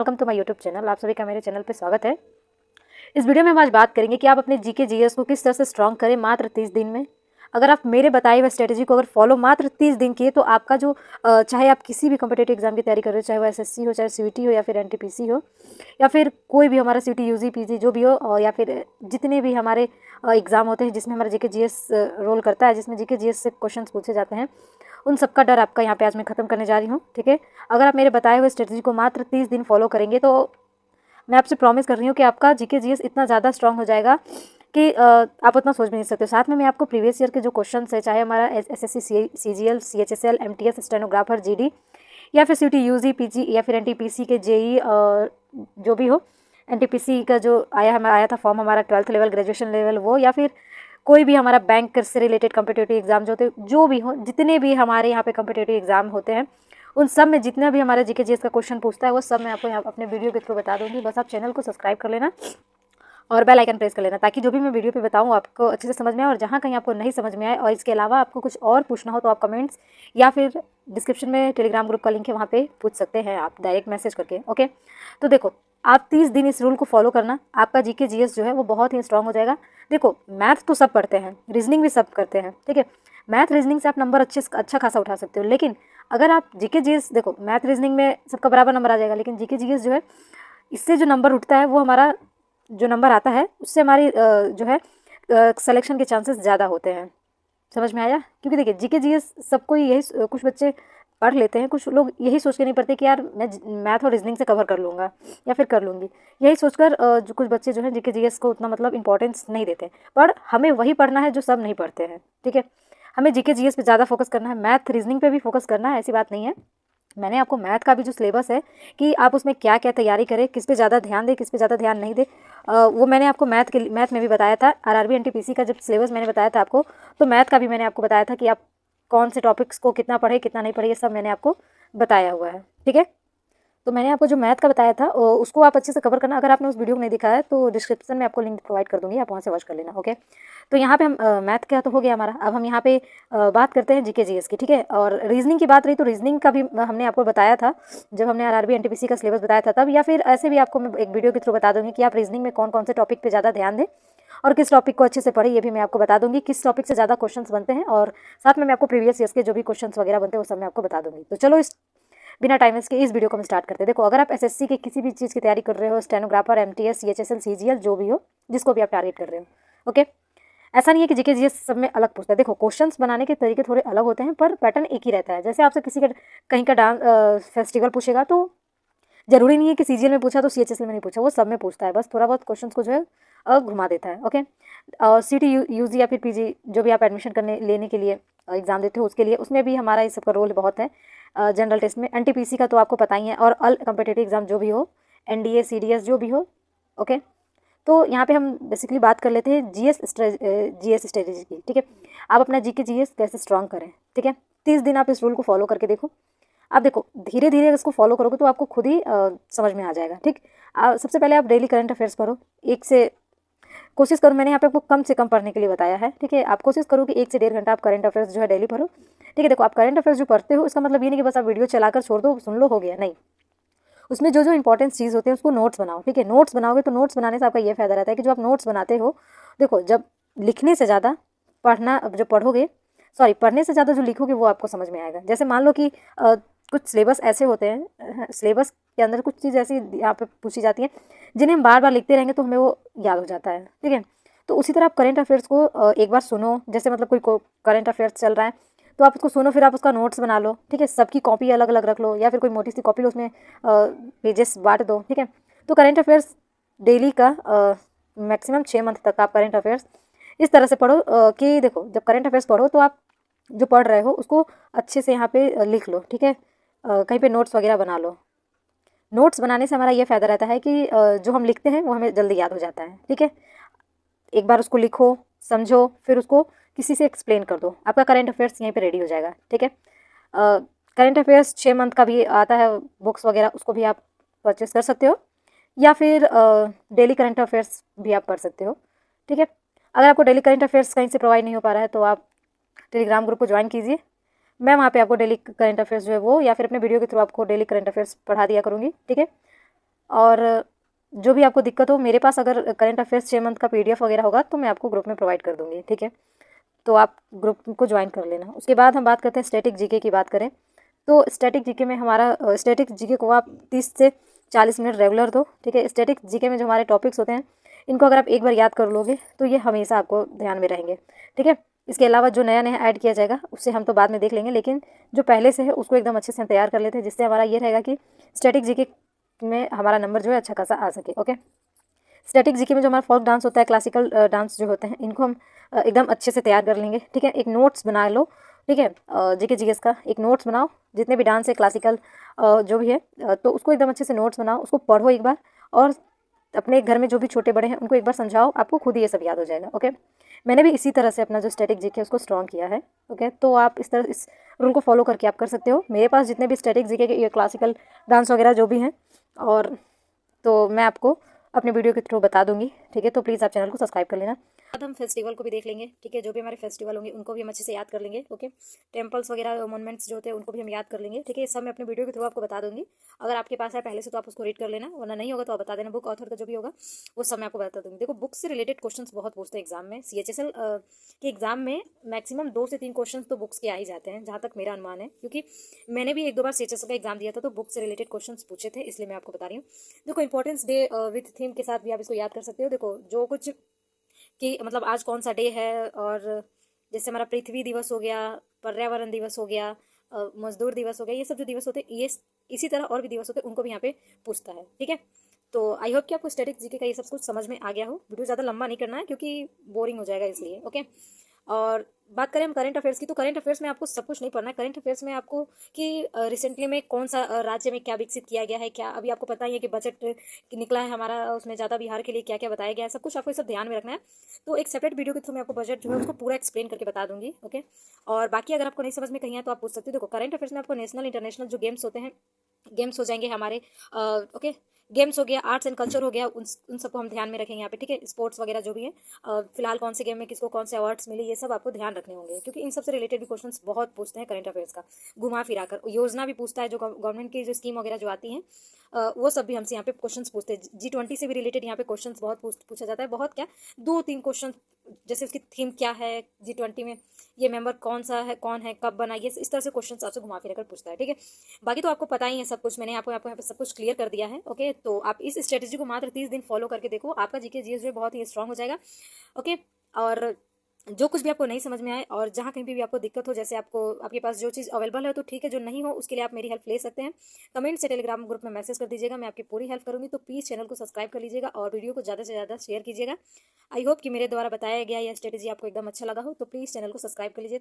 Welcome to my YouTube channel. आप सभी का मेरे चैनल पे स्वागत है। इस वीडियो में हम आज बात करेंगे कि आप अपने जीके जीएस को किस तरह से स्ट्रॉन्ग करें मात्र 30 दिन में। अगर आप मेरे बताए हुए स्ट्रेटेजी को अगर फॉलो मात्र 30 दिन किए तो आपका जो चाहे आप किसी भी कॉम्पिटेटिव एग्जाम की तैयारी कर रहे हो, चाहे वो एसएससी हो, चाहे सीयूटी हो, या फिर एनटीपीसी हो, या फिर कोई भी हमारा सीयूटी यूजी पीजी जो भी हो, या फिर जितने भी हमारे एग्जाम होते हैं जिसमें हमारा जीके जीएस रोल करता है, जिसमें जीके जीएस से क्वेश्चन पूछे जाते हैं, उन सबका डर आपका यहाँ पे आज मैं खत्म करने जा रही हूँ। ठीक है, अगर आप मेरे बताए हुए स्ट्रेटेजी को मात्र 30 दिन फॉलो करेंगे तो मैं आपसे प्रॉमिस कर रही हूँ कि आपका जीके जीएस इतना ज़्यादा स्ट्रांग हो जाएगा कि आप उतना सोच भी नहीं सकते। साथ में मैं आपको प्रीवियस ईयर के जो क्वेश्चन है, चाहे हमारा SSC CGL CHSL MTS stenographer GD, या फिर सीयूटी यूजी पीजी, या फिर एनटीपीसी के जेई जो भी हो, एनटीपीसी का जो आया था फॉर्म हमारा 12th लेवल ग्रेजुएशन लेवल वो, या फिर कोई भी हमारा बैंक से रिलेटेड कॉम्पिटेटिव एग्जाम जो भी हो, जितने भी हमारे यहाँ पे कॉम्पिटेटिव एग्जाम होते हैं उन सब में जितना भी हमारे जीके जीएस का क्वेश्चन पूछता है वो सब मैं आपको यहाँ अपने वीडियो के थ्रू बता दूंगी। बस आप चैनल को सब्सक्राइब कर लेना और बेल आइकन प्रेस कर लेना, ताकि जो भी मैं वीडियो पे बताऊँ आपको अच्छे से समझ में आए। और जहाँ कहीं आपको नहीं समझ में आए और इसके अलावा आपको कुछ और पूछना हो तो आप कमेंट्स या फिर डिस्क्रिप्शन में टेलीग्राम ग्रुप का लिंक है, वहाँ पे पूछ सकते हैं आप डायरेक्ट मैसेज करके। ओके, तो देखो आप 30 दिन इस रूल को फॉलो करना, आपका जीके जीएस जो है वो बहुत ही स्ट्रांग हो जाएगा। देखो मैथ तो सब पढ़ते हैं, रीजनिंग भी सब करते हैं, ठीक है। मैथ रीजनिंग से आप नंबर अच्छा खासा उठा सकते हो, लेकिन अगर आप जीके जीएस, देखो मैथ रीजनिंग में सबका बराबर नंबर आ जाएगा, लेकिन जीके जीएस जो है इससे जो नंबर उठता है वो हमारा जो नंबर आता है उससे हमारी जो है सिलेक्शन के चांसेस ज़्यादा होते हैं। समझ में आया? क्योंकि देखिए जीके जीएस सबको यही, कुछ बच्चे पढ़ लेते हैं, कुछ लोग यही सोच के नहीं पढ़ते कि यार मैं मैथ और रीजनिंग से कवर कर लूँगा या फिर कर लूँगी, यही सोचकर जो कुछ बच्चे जो हैं जीके जीएस को उतना मतलब इंपॉर्टेंस नहीं देते। पर हमें वही पढ़ना है जो सब नहीं पढ़ते हैं, ठीक है। हमें जीके जीएस पे ज़्यादा फोकस करना है, मैथ रीजनिंग पे भी फोकस करना है, ऐसी बात नहीं है। मैंने आपको मैथ का भी जो सिलेबस है कि आप उसमें क्या क्या तैयारी करें, किस पे ज़्यादा ध्यान दें, किस पे ज़्यादा ध्यान नहीं दे, वो मैंने आपको मैथ में भी बताया था। आरआरबी एनटीपीसी का जब सिलेबस मैंने बताया था आपको, तो मैथ का भी मैंने आपको बताया था कि आप कौन से टॉपिक्स को कितना पढ़े कितना नहीं पढ़े, ये सब मैंने आपको बताया हुआ है, ठीक है। तो मैंने आपको जो मैथ का बताया था उसको आप अच्छे से कवर करना। अगर आपने उस वीडियो को नहीं दिखाया है तो डिस्क्रिप्शन में आपको लिंक प्रोवाइड कर दूंगी, आप वहाँ से वॉच कर लेना। ओके, तो यहाँ पे हम मैथ का तो हो गया हमारा, अब हम यहाँ पे बात करते हैं जीके जीएस की, ठीक है। और रीजनिंग की बात रही तो रीजनिंग का भी हमने आपको बताया था जब हमने आरआरबी एनटीपीसी का सिलेबस बताया था तब, या फिर ऐसे भी आपको मैं एक वीडियो के थ्रू बता दूंगी कि आप रीजनिंग में कौन कौन से टॉपिक पे ज़्यादा ध्यान दें और किस टॉपिक को अच्छे से पढ़े, ये भी मैं आपको बता दूंगी, किस टॉपिक से ज़्यादा क्वेश्चंस बनते हैं, और साथ में मैं आपको प्रीवियस ईयर्स के जो भी क्वेश्चंस वगैरह बनते हैं वो सब मैं आपको बता दूंगी। तो चलो इस बिना टाइम वेस्ट के इस वीडियो को हम स्टार्ट करते हैं। देखो अगर आप एसएससी के किसी भी चीज़ की तैयारी कर रहे हो, स्टेनोग्राफर, एमटीएस, सीएचएसएल, सीजीएल जो भी हो, जिसको भी आप टारगेट कर रहे हो, ओके, ऐसा नहीं है कि जीके जीएस सब में अलग पूछता है। देखो क्वेश्चंस बनाने के तरीके थोड़े अलग होते हैं पर पैटर्न एक ही रहता है। जैसे आपसे किसी का कहीं का डांस फेस्टिवल पूछेगा तो जरूरी नहीं है कि सीजीएल में पूछा तो सीएचएसएल में नहीं पूछा, वो सब में पूछता है, बस थोड़ा बहुत क्वेश्चन को जो है घुमा देता है। ओके, और सीटी यूजी या फिर पीजी जो भी आप एडमिशन लेने के लिए एग्जाम देते हो उसके लिए, उसमें भी हमारा इस सबका रोल बहुत है। जनरल टेस्ट में एनटीपीसी का तो आपको पता ही है, और ऑल कॉम्पिटेटिव एग्जाम जो भी हो, एनडीए सीडीएस जो भी हो, ओके। तो यहाँ पे हम बेसिकली बात कर लेते हैं जीएस स्ट्रेटेजी की, ठीक है। आप अपना जीके जीएस कैसे स्ट्रॉन्ग करें, ठीक है। 30 दिन आप इस रूल को फॉलो करके देखो। आप देखो धीरे धीरे इसको फॉलो करोगे तो आपको खुद ही समझ में आ जाएगा, ठीक। सबसे पहले आप डेली करंट अफेयर्स पढ़ो, एक से कोशिश करो, मैंने यहाँ पे आपको कम से कम पढ़ने के लिए बताया है, ठीक है। आप कोशिश करो कि 1 से 1.5 घंटा आप करंट अफेयर्स जो है डेली पढ़ो, ठीक है। देखो आप करंट अफेयर्स जो पढ़ते हो इसका मतलब ये नहीं कि बस आप वीडियो चलाकर छोड़ दो, सुन लो, हो गया, नहीं। उसमें जो जो इंपॉर्टेंट चीज़ होते हैं उसको नोट्स बनाओ, ठीक है। नोट्स बनाओगे तो नोट्स बनाने से आपका ये फायदा रहता है कि जो आप नोट्स बनाते हो, देखो जब लिखने से ज़्यादा जो पढ़ोगे, सॉरी पढ़ने से ज़्यादा जो लिखोगे वो आपको समझ में आएगा। जैसे मान लो कि कुछ सिलेबस ऐसे होते हैं, सिलेबस के अंदर कुछ चीज़ ऐसी यहाँ पे पूछी जाती हैं जिन्हें हम बार बार लिखते रहेंगे तो हमें वो याद हो जाता है, ठीक है। तो उसी तरह आप करंट अफेयर्स को एक बार सुनो, जैसे मतलब कोई करंट अफेयर्स चल रहा है तो आप उसको सुनो, फिर आप उसका नोट्स बना लो, ठीक है। सबकी कॉपी अलग अलग रख लो या फिर कोई मोटी सी कॉपी लो, उसमें पेजेस बांट दो, ठीक है। तो करंट अफेयर्स डेली का मैक्सिमम 6 मंथ तक आप करंट अफेयर्स इस तरह से पढ़ो कि देखो जब करंट अफेयर्स पढ़ो तो आप जो पढ़ रहे हो उसको अच्छे से यहाँ पे लिख लो, ठीक है। कहीं पे नोट्स वगैरह बना लो। नोट्स बनाने से हमारा ये फ़ायदा रहता है कि जो हम लिखते हैं वो हमें जल्दी याद हो जाता है, ठीक है। एक बार उसको लिखो, समझो, फिर उसको किसी से एक्सप्लेन कर दो, आपका करंट अफेयर्स यहीं पे रेडी हो जाएगा, ठीक है। करंट अफेयर्स 6 मंथ का भी आता है बुक्स वगैरह, उसको भी आप परचेस कर सकते हो, या फिर डेली करंट अफेयर्स भी आप पढ़ सकते हो, ठीक है। अगर आपको डेली करंट अफेयर्स कहीं से प्रोवाइड नहीं हो पा रहा है तो आप टेलीग्राम ग्रुप को ज्वाइन कीजिए, मैं वहाँ पे आपको डेली करंट अफेयर्स जो है वो, या फिर अपने वीडियो के थ्रू आपको डेली करंट अफेयर्स पढ़ा दिया करूँगी, ठीक है। और जो भी आपको दिक्कत हो, मेरे पास अगर करंट अफेयर्स 6 मंथ का PDF वगैरह होगा तो मैं आपको ग्रुप में प्रोवाइड कर दूँगी, ठीक है। तो आप ग्रुप को ज्वाइन कर लेना। उसके बाद हम बात करते हैं स्टैटिक जीके की बात करें तो स्टैटिक जीके में हमारा स्टैटिक जीके को आप 30 से 40 मिनट रेगुलर दो, ठीक है। स्टैटिक जीके में जो हमारे टॉपिक्स होते हैं इनको अगर आप एक बार याद कर लोगे तो ये हमेशा आपको ध्यान में रहेंगे, ठीक है। इसके अलावा जो नया नया ऐड किया जाएगा उससे हम तो बाद में देख लेंगे, लेकिन जो पहले से है उसको एकदम अच्छे से हम तैयार कर लेते हैं, जिससे हमारा ये रहेगा कि स्टैटिक जीके में हमारा नंबर जो है अच्छा खासा आ सके, ओके। स्टैटिक जीके में जो हमारा फोक डांस होता है, क्लासिकल डांस जो होते हैं, इनको हम एकदम अच्छे से तैयार कर लेंगे, ठीक है। एक नोट्स बना लो, ठीक है। जीके जीएस का एक नोट्स बनाओ, जितने भी डांस है क्लासिकल जो भी है, तो उसको एकदम अच्छे से नोट्स बनाओ, उसको पढ़ो एक बार, और अपने घर में जो भी छोटे बड़े हैं उनको एक बार समझाओ, आपको खुद ही ये सब याद हो जाएगा, ओके। मैंने भी इसी तरह से अपना जो स्टैटिक जीके है उसको स्ट्रॉन्ग किया है, ओके। तो आप इस तरह इस रूल को फॉलो करके आप कर सकते हो। मेरे पास जितने भी स्टैटिक जीके के ये क्लासिकल डांस वगैरह जो भी हैं, और तो मैं आपको अपने वीडियो के थ्रू बता दूंगी, ठीक है। तो प्लीज़ आप चैनल को सब्सक्राइब कर लेना। अब हम फेस्टिवल को भी देख लेंगे, ठीक है। जो भी हमारे फेस्टिवल होंगे उनको भी हम अच्छे से याद कर लेंगे, ओके। टेम्पल्स वगैरह मोनूमेंट्स जो होते हैं उनको भी हम याद कर लेंगे, ठीक है। ये सब मैं अपने वीडियो के थ्रू आपको बता दूंगी। अगर आपके पास है पहले से तो आप उसको रीड कर लेना, वरना नहीं होगा तो आप बता देना। बुक ऑथर का जो भी होगा वो सब मैं आपको बता दूंगी। देखो, बुक से रिलेटेड क्वेश्चन बहुत पूछते हैं एग्जाम में। CHSL के एग्जाम में मैक्सिमम 2 से 3 क्वेश्चन तो बुक्स के आ ही जाते हैं, जहाँ तक मेरा अनुमान है, क्योंकि मैंने भी 1-2 बार CHSL का एग्जाम दिया था तो बुक से रिलेटेड क्वेश्चन पूछे थे, इसलिए मैं आपको बता रही हूँ। देखो, इंपॉर्टेंस डे विथ थीम के साथ भी आप इसको याद कर सकते हो। देखो, जो कुछ कि मतलब आज कौन सा डे है, और जैसे हमारा पृथ्वी दिवस हो गया, पर्यावरण दिवस हो गया, मजदूर दिवस हो गया, ये सब जो दिवस होते हैं, ये इसी तरह और भी दिवस होते हैं, उनको भी यहाँ पे पूछता है, ठीक है। तो आई होप कि आपको स्टैटिक जीके का ये सब कुछ समझ में आ गया हो। वीडियो ज़्यादा लंबा नहीं करना है क्योंकि बोरिंग हो जाएगा, इसलिए, ओके। और बात करें हम करंट अफेयर्स की, तो करंट अफेयर्स में आपको सब कुछ नहीं पढ़ना है। करंट अफेयर्स में आपको कि रिसेंटली में कौन सा राज्य में क्या विकसित किया गया है, क्या अभी आपको पता ही है कि बजट निकला है हमारा, उसमें ज़्यादा बिहार के लिए क्या क्या बताया गया है, सब कुछ आपको ये सब ध्यान में रखना है। तो एक सेपरेट वीडियो के थ्रू मैं आपको बजट जो है उसको पूरा एक्सप्लेन करके बता दूंगी, ओके। और बाकी अगर आपको नहीं समझ में कहीं है तो आप पूछ सकते हो। देखो, करंट अफेयर्स में आपको नेशनल इंटरनेशनल जो गेम्स होते हैं, गेम्स हो जाएंगे हमारे, ओके। गेम्स हो गया, आर्ट्स एंड कल्चर हो गया, उन सबको हम ध्यान में रखेंगे यहाँ पे, ठीक है। स्पोर्ट्स वगैरह जो भी है, फिलहाल कौन से गेम में किसको कौन से अवार्ड्स मिले, ये सब आपको ध्यान रखने होंगे, क्योंकि इन सबसे रिलेटेड भी क्वेश्चंस बहुत पूछते हैं करंट अफेयर्स का, घुमा फिरा कर। योजना भी पूछता है, जो गवर्नमेंट की जो स्कीम वगैरह जो आती हैं, वो सब भी हमसे यहाँ पे क्वेश्चंस पूछते हैं। G20 से भी रिलेटेड यहाँ पे क्वेश्चंस बहुत पूछा जाता है, बहुत क्या, 2-3 क्वेश्चन, जैसे उसकी थीम क्या है G20 में, ये मेंबर कौन सा है, कौन है, कब बना, ये इस तरह से क्वेश्चन आपसे घुमा फिरा कर पूछता है, ठीक है। बाकी तो आपको पता ही है सब कुछ, मैंने आपको यहाँ पे सब कुछ क्लियर कर दिया है, ओके। तो आप इस स्ट्रेटेजी को मात्र 30 दिन फॉलो करके देखो, आपका जीके जीएस जो है बहुत ही स्ट्रांग हो जाएगा, ओके। और जो कुछ भी आपको नहीं समझ में आए, और जहाँ कहीं भी आपको दिक्कत हो, जैसे आपको आपके पास जो चीज़ अवेलेबल है तो ठीक है, जो नहीं हो उसके लिए आप मेरी हेल्प ले सकते हैं। कमेंट से टेलीग्राम ग्रुप में मैसेज कर दीजिएगा, मैं आपकी पूरी हेल्प करूँगी। तो प्लीज़ चैनल को सब्सक्राइब कर लीजिएगा और वीडियो को ज़्यादा से ज़्यादा शेयर कीजिएगा। आई होप कि मेरे द्वारा बताया गया यह स्ट्रेटेजी आपको एकदम अच्छा लगा हो, तो प्लीज़ चैनल को सब्सक्राइब कर लीजिए।